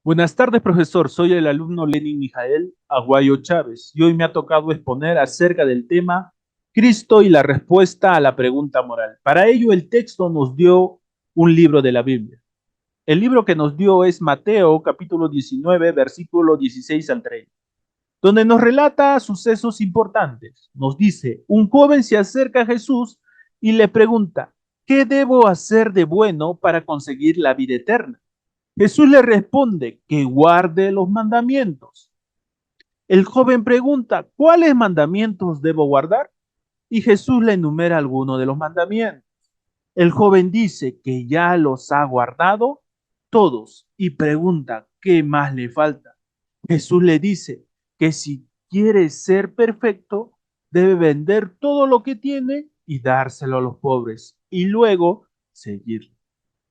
Buenas tardes, profesor. Soy el alumno Lenin Mijael Aguayo Chávez y hoy me ha tocado exponer acerca del tema Cristo y la respuesta a la pregunta moral. Para ello, el texto nos dio un libro de la Biblia. El libro que nos dio es Mateo, capítulo 19, versículo 16 al 30, donde nos relata sucesos importantes. Nos dice, un joven se acerca a Jesús y le pregunta, ¿qué debo hacer de bueno para conseguir la vida eterna? Jesús le responde que guarde los mandamientos. El joven pregunta, ¿cuáles mandamientos debo guardar? Y Jesús le enumera algunos de los mandamientos. El joven dice que ya los ha guardado todos y pregunta, ¿qué más le falta? Jesús le dice que si quiere ser perfecto, debe vender todo lo que tiene y dárselo a los pobres y luego seguirlo.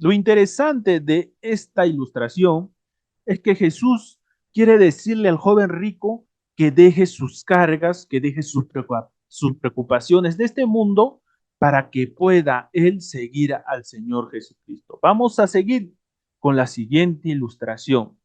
Lo interesante de esta ilustración es que Jesús quiere decirle al joven rico que deje sus cargas, que deje sus preocupaciones de este mundo para que pueda él seguir al Señor Jesucristo. Vamos a seguir con la siguiente ilustración.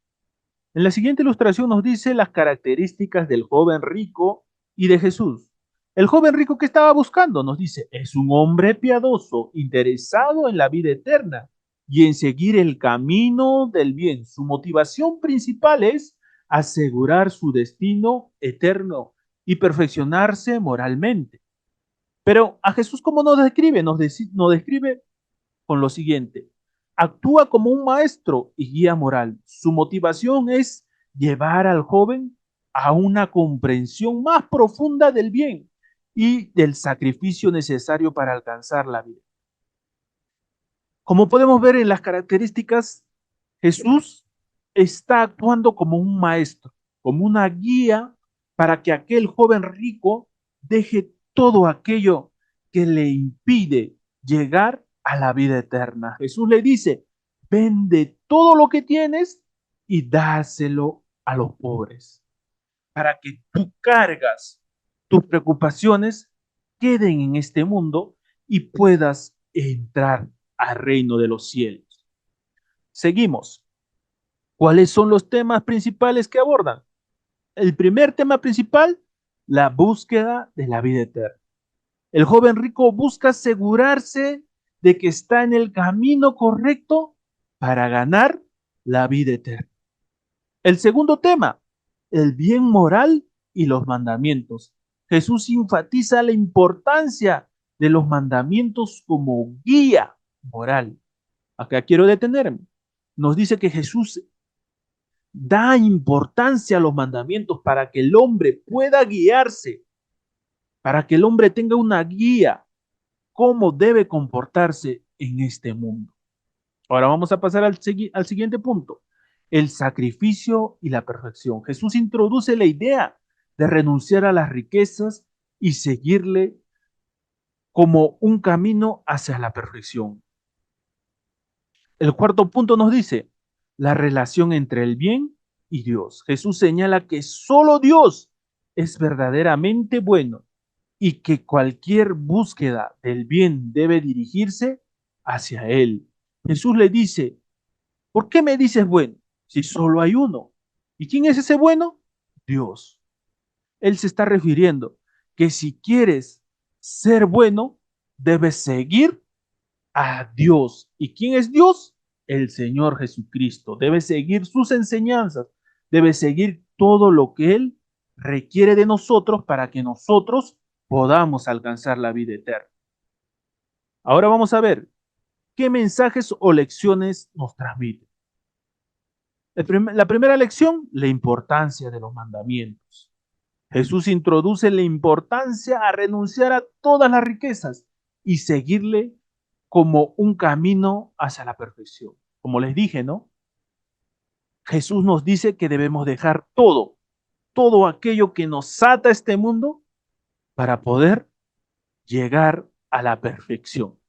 En la siguiente ilustración nos dice las características del joven rico y de Jesús. El joven rico que estaba buscando nos dice, es un hombre piadoso, interesado en la vida eterna y en seguir el camino del bien. Su motivación principal es asegurar su destino eterno y perfeccionarse moralmente. Pero a Jesús, ¿cómo nos describe? Nos describe con lo siguiente. Actúa como un maestro y guía moral. Su motivación es llevar al joven a una comprensión más profunda del bien y del sacrificio necesario para alcanzar la vida. Como podemos ver en las características, Jesús está actuando como un maestro, como una guía para que aquel joven rico deje todo aquello que le impide llegar a la vida eterna. Jesús le dice, vende todo lo que tienes y dáselo a los pobres, para que tus cargas, tus preocupaciones queden en este mundo y puedas entrar al reino de los cielos. Seguimos. ¿Cuáles son los temas principales que abordan? El primer tema principal, la búsqueda de la vida eterna. El joven rico busca asegurarse de que está en el camino correcto para ganar la vida eterna. El segundo tema, el bien moral y los mandamientos. Jesús enfatiza la importancia de los mandamientos como guía moral. Acá quiero detenerme. Nos dice que Jesús da importancia a los mandamientos para que el hombre pueda guiarse, para que el hombre tenga una guía, cómo debe comportarse en este mundo. Ahora vamos a pasar al siguiente punto, el sacrificio y la perfección. Jesús introduce la idea de renunciar a las riquezas y seguirle como un camino hacia la perfección. El cuarto punto nos dice la relación entre el bien y Dios. Jesús señala que solo Dios es verdaderamente bueno y que cualquier búsqueda del bien debe dirigirse hacia Él. Jesús le dice, ¿por qué me dices bueno si solo hay uno? ¿Y quién es ese bueno? Dios. Él se está refiriendo que si quieres ser bueno, debes seguir a Dios. ¿Y quién es Dios? El Señor Jesucristo. Debes seguir sus enseñanzas, debes seguir todo lo que Él requiere de nosotros para que nosotros podamos alcanzar la vida eterna. Ahora vamos a ver qué mensajes o lecciones nos transmite. La primera lección, la importancia de los mandamientos. Jesús introduce la importancia a renunciar a todas las riquezas y seguirle como un camino hacia la perfección. Como les dije, ¿no? Jesús nos dice que debemos dejar todo, todo aquello que nos ata a este mundo para poder llegar a la perfección.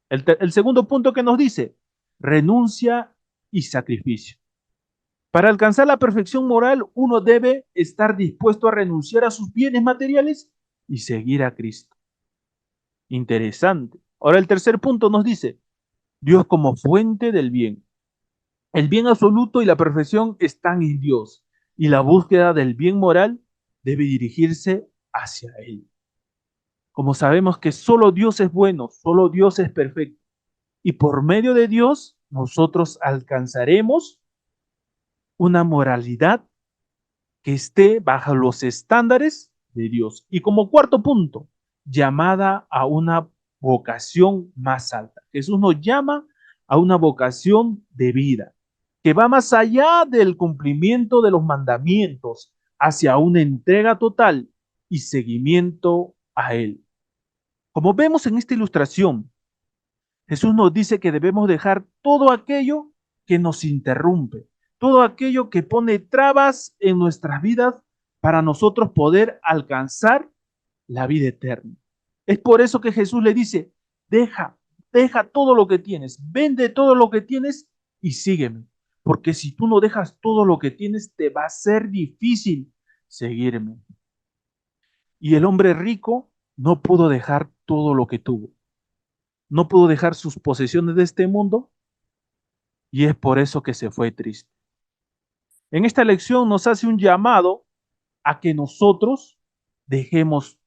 El segundo punto que nos dice, renuncia y sacrificio. Para alcanzar la perfección moral, uno debe estar dispuesto a renunciar a sus bienes materiales y seguir a Cristo. Interesante. Ahora el tercer punto nos dice, Dios como fuente del bien. El bien absoluto y la perfección están en Dios y la búsqueda del bien moral debe dirigirse hacia Él. Como sabemos que solo Dios es bueno, solo Dios es perfecto y por medio de Dios nosotros alcanzaremos una moralidad que esté bajo los estándares de Dios. Y como cuarto punto, llamada a una vocación más alta. Jesús nos llama a una vocación de vida, que va más allá del cumplimiento de los mandamientos, hacia una entrega total y seguimiento a Él. Como vemos en esta ilustración, Jesús nos dice que debemos dejar todo aquello que nos interrumpe, todo aquello que pone trabas en nuestras vidas para nosotros poder alcanzar la vida eterna. Es por eso que Jesús le dice, deja todo lo que tienes, vende todo lo que tienes y sígueme. Porque si tú no dejas todo lo que tienes, te va a ser difícil seguirme. Y el hombre rico no pudo dejar todo lo que tuvo, no pudo dejar sus posesiones de este mundo y es por eso que se fue triste. En esta lección nos hace un llamado a que nosotros dejemos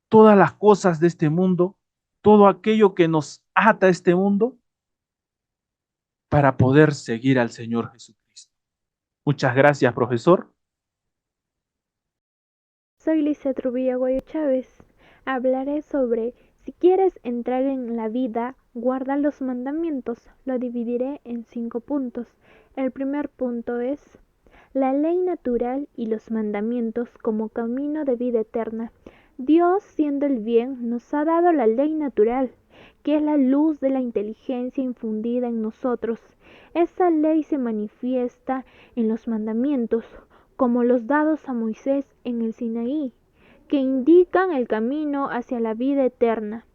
todas las cosas de este mundo, todo aquello que nos ata a este mundo, para poder seguir al Señor Jesucristo. Muchas gracias, profesor. Soy Lizeth Rubí Aguayo Chávez. Hablaré sobre si quieres entrar en la vida, guarda los mandamientos. Lo dividiré en 5 puntos. El primer punto es la ley natural y los mandamientos como camino de vida eterna. Dios, siendo el bien, nos ha dado la ley natural, que es la luz de la inteligencia infundida en nosotros. Esa ley se manifiesta en los mandamientos, como los dados a Moisés en el Sinaí, que indican el camino hacia la vida eterna.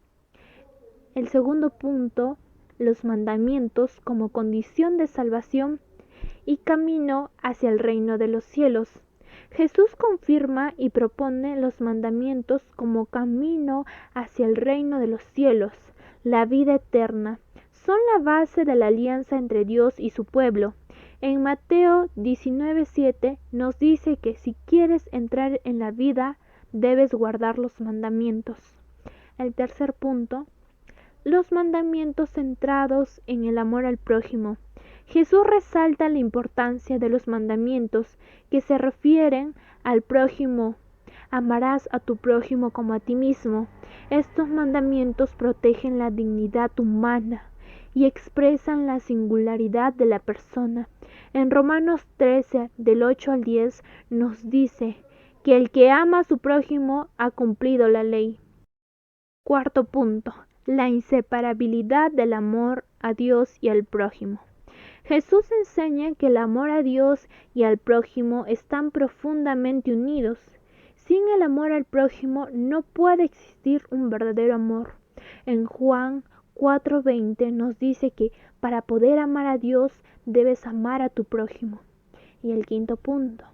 El segundo punto, los mandamientos como condición de salvación y camino hacia el reino de los cielos. Jesús confirma y propone los mandamientos como camino hacia el reino de los cielos, la vida eterna. Son la base de la alianza entre Dios y su pueblo. En Mateo 19:7 nos dice que si quieres entrar en la vida, debes guardar los mandamientos. El tercer punto, los mandamientos centrados en el amor al prójimo. Jesús resalta la importancia de los mandamientos que se refieren al prójimo. Amarás a tu prójimo como a ti mismo. Estos mandamientos protegen la dignidad humana y expresan la singularidad de la persona. En Romanos 13, del 8 al 10, nos dice que el que ama a su prójimo ha cumplido la ley. Cuarto punto, la inseparabilidad del amor a Dios y al prójimo. Jesús enseña que el amor a Dios y al prójimo están profundamente unidos. Sin el amor al prójimo no puede existir un verdadero amor. En Juan 4:20 nos dice que para poder amar a Dios debes amar a tu prójimo. Y el quinto punto,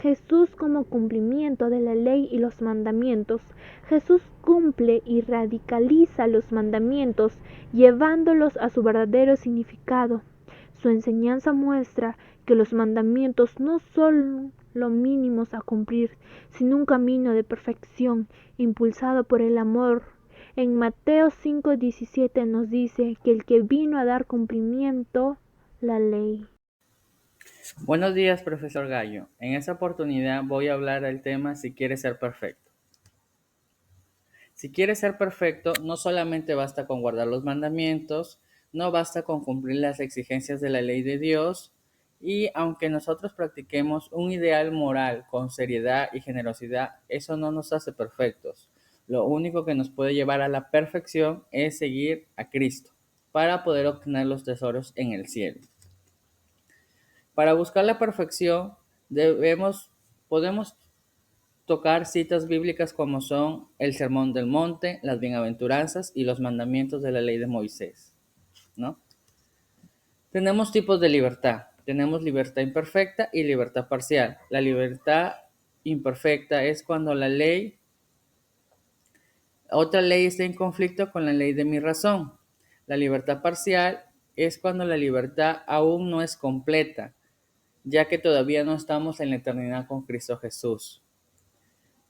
Jesús como cumplimiento de la ley y los mandamientos. Jesús cumple y radicaliza los mandamientos, llevándolos a su verdadero significado. Su enseñanza muestra que los mandamientos no son lo mínimos a cumplir, sino un camino de perfección impulsado por el amor. En Mateo 5:17 nos dice que el que vino a dar cumplimiento la ley. Buenos días, profesor Gallo. En esta oportunidad voy a hablar del tema si quieres ser perfecto. Si quieres ser perfecto, no solamente basta con guardar los mandamientos, no basta con cumplir las exigencias de la ley de Dios, y aunque nosotros practiquemos un ideal moral con seriedad y generosidad, eso no nos hace perfectos. Lo único que nos puede llevar a la perfección es seguir a Cristo para poder obtener los tesoros en el cielo. Para buscar la perfección, podemos tocar citas bíblicas como son el Sermón del Monte, las Bienaventuranzas y los mandamientos de la ley de Moisés, ¿no? Tenemos tipos de libertad. Tenemos libertad imperfecta y libertad parcial. La libertad imperfecta es cuando otra ley está en conflicto con la ley de mi razón. La libertad parcial es cuando la libertad aún no es completa, ya que todavía no estamos en la eternidad con Cristo Jesús.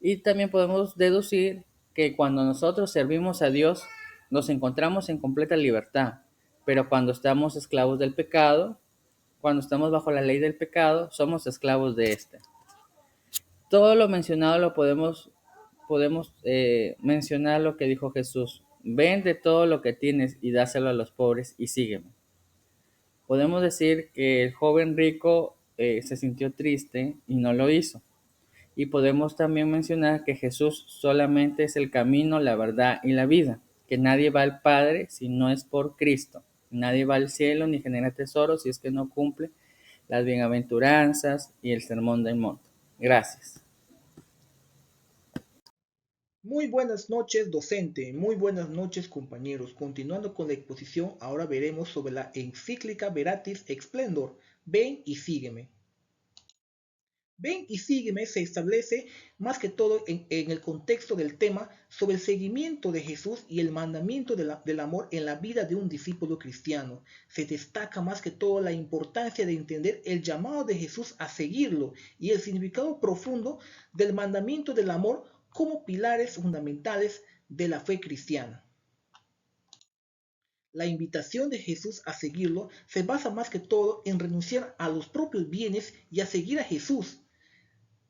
Y también podemos deducir que cuando nosotros servimos a Dios, nos encontramos en completa libertad, pero cuando estamos esclavos del pecado, cuando estamos bajo la ley del pecado, somos esclavos de este. Todo lo mencionado lo podemos mencionar lo que dijo Jesús. Vende todo lo que tienes y dáselo a los pobres y sígueme. Podemos decir que el joven rico se sintió triste y no lo hizo. Y podemos también mencionar que Jesús solamente es el camino, la verdad y la vida, que nadie va al Padre si no es por Cristo. Nadie va al cielo ni genera tesoros si es que no cumple las bienaventuranzas y el sermón del monte. Gracias. Muy buenas noches, docente. Muy buenas noches, compañeros. Continuando con la exposición, ahora veremos sobre la encíclica Veratis Splendor. Ven y sígueme. Ven y sígueme se establece más que todo en el contexto del tema sobre el seguimiento de Jesús y el mandamiento del amor en la vida de un discípulo cristiano. Se destaca más que todo la importancia de entender el llamado de Jesús a seguirlo y el significado profundo del mandamiento del amor como pilares fundamentales de la fe cristiana. La invitación de Jesús a seguirlo se basa más que todo en renunciar a los propios bienes y a seguir a Jesús.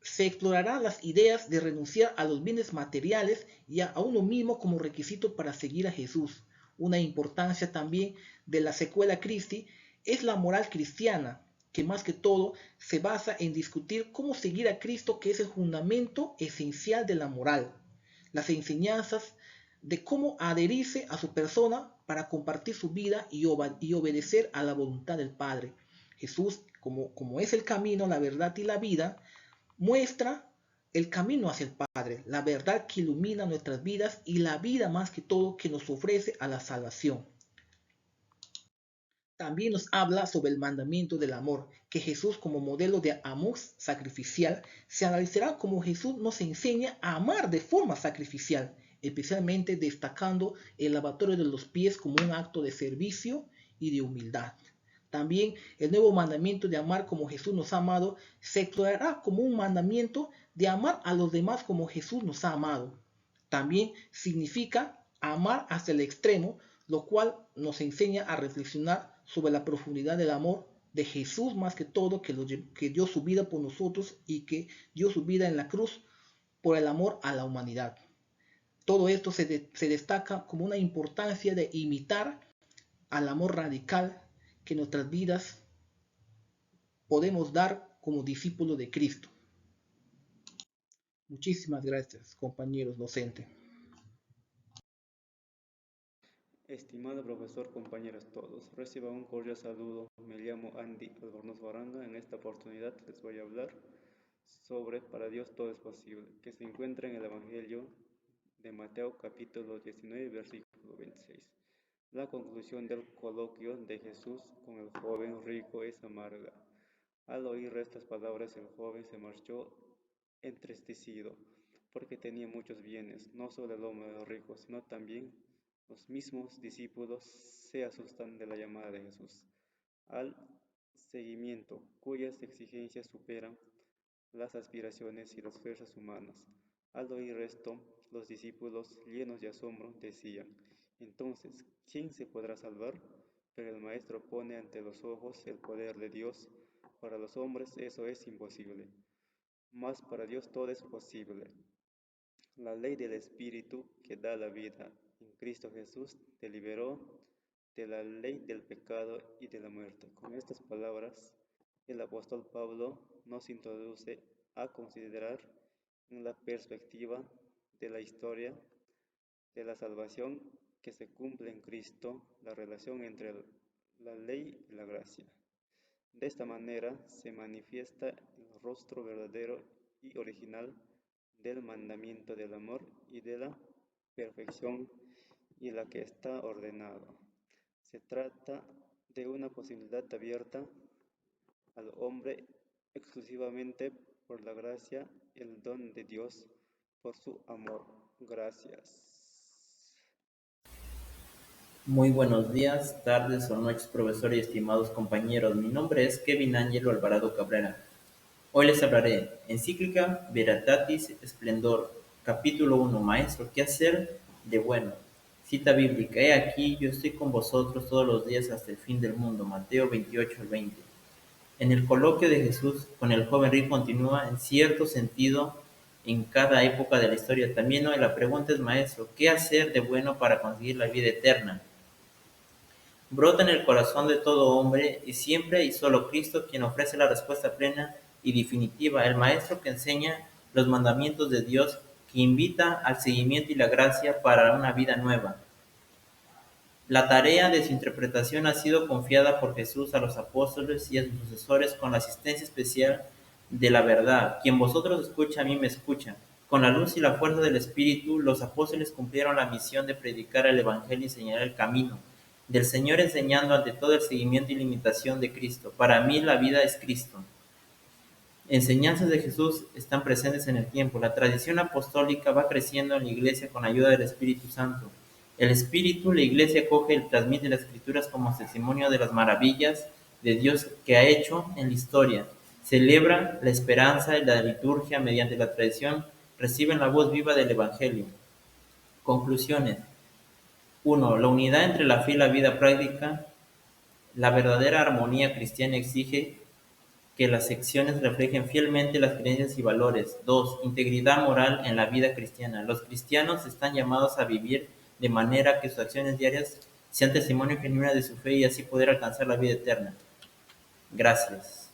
Se explorarán las ideas de renunciar a los bienes materiales y a uno mismo como requisito para seguir a Jesús. Una importancia también de la secuela Christi es la moral cristiana, que más que todo se basa en discutir cómo seguir a Cristo, que es el fundamento esencial de la moral. Las enseñanzas de cómo adherirse a su persona para compartir su vida y obedecer a la voluntad del Padre. Jesús, como es el camino, la verdad y la vida, muestra el camino hacia el Padre, la verdad que ilumina nuestras vidas y la vida más que todo que nos ofrece a la salvación. También nos habla sobre el mandamiento del amor, que Jesús como modelo de amor sacrificial se analizará como Jesús nos enseña a amar de forma sacrificial, especialmente destacando el lavatorio de los pies como un acto de servicio y de humildad. También el nuevo mandamiento de amar como Jesús nos ha amado se explorará como un mandamiento de amar a los demás como Jesús nos ha amado. También significa amar hasta el extremo, lo cual nos enseña a reflexionar sobre la profundidad del amor de Jesús más que todo, que dio su vida por nosotros y que dio su vida en la cruz por el amor a la humanidad. Todo esto se destaca como una importancia de imitar al amor radical que en nuestras vidas podemos dar como discípulos de Cristo. Muchísimas gracias, compañeros docentes. Estimado profesor, compañeros todos, reciba un cordial saludo. Me llamo Andy Albornoz Baranga. En esta oportunidad les voy a hablar sobre Para Dios todo es posible, que se encuentra en el Evangelio de Mateo capítulo 19, versículo 26. La conclusión del coloquio de Jesús con el joven rico es amarga. Al oír estas palabras, el joven se marchó entristecido, porque tenía muchos bienes. No solo el hombre rico, sino también los mismos discípulos se asustan de la llamada de Jesús al seguimiento, cuyas exigencias superan las aspiraciones y las fuerzas humanas. Al oír esto, los discípulos, llenos de asombro, decían: entonces, ¿quién se podrá salvar? Pero el Maestro pone ante los ojos el poder de Dios. Para los hombres eso es imposible, mas para Dios todo es posible. La ley del Espíritu que da la vida en Cristo Jesús te liberó de la ley del pecado y de la muerte. Con estas palabras, el apóstol Pablo nos introduce a considerar en la perspectiva de la historia de la salvación que se cumple en Cristo, la relación entre la ley y la gracia. De esta manera se manifiesta el rostro verdadero y original del mandamiento del amor y de la perfección y la que está ordenado. Se trata de una posibilidad abierta al hombre exclusivamente por la gracia, el don de Dios, por su amor. Gracias. Muy buenos días, tardes o noches, profesor y estimados compañeros. Mi nombre es Kevin Ángelo Alvarado Cabrera. Hoy les hablaré Encíclica Veritatis Splendor, capítulo 1, Maestro, ¿qué hacer de bueno? Cita bíblica, he aquí, yo estoy con vosotros todos los días hasta el fin del mundo. Mateo 28 al 20. En el coloquio de Jesús con el joven rico continúa en cierto sentido en cada época de la historia. También hoy la pregunta es, Maestro, ¿qué hacer de bueno para conseguir la vida eterna? Brota en el corazón de todo hombre y siempre y solo Cristo quien ofrece la respuesta plena y definitiva, el Maestro que enseña los mandamientos de Dios, que invita al seguimiento y la gracia para una vida nueva. La tarea de su interpretación ha sido confiada por Jesús a los apóstoles y a sus sucesores con la asistencia especial de la verdad. Quien vosotros escucha, a mí me escucha. Con la luz y la fuerza del Espíritu, los apóstoles cumplieron la misión de predicar el Evangelio y señalar el camino del Señor, enseñando ante todo el seguimiento y limitación de Cristo. Para mí la vida es Cristo. Enseñanzas de Jesús están presentes en el tiempo. La tradición apostólica va creciendo en la Iglesia con ayuda del Espíritu Santo. El Espíritu, la Iglesia coge y transmite las Escrituras como testimonio de las maravillas de Dios que ha hecho en la historia. Celebra la esperanza y la liturgia mediante la tradición, reciben la voz viva del Evangelio. Conclusiones. 1. La unidad entre la fe y la vida práctica. La verdadera armonía cristiana exige que las secciones reflejen fielmente las creencias y valores. 2. Integridad moral en la vida cristiana. Los cristianos están llamados a vivir de manera que sus acciones diarias sean testimonio genuino de su fe y así poder alcanzar la vida eterna. Gracias.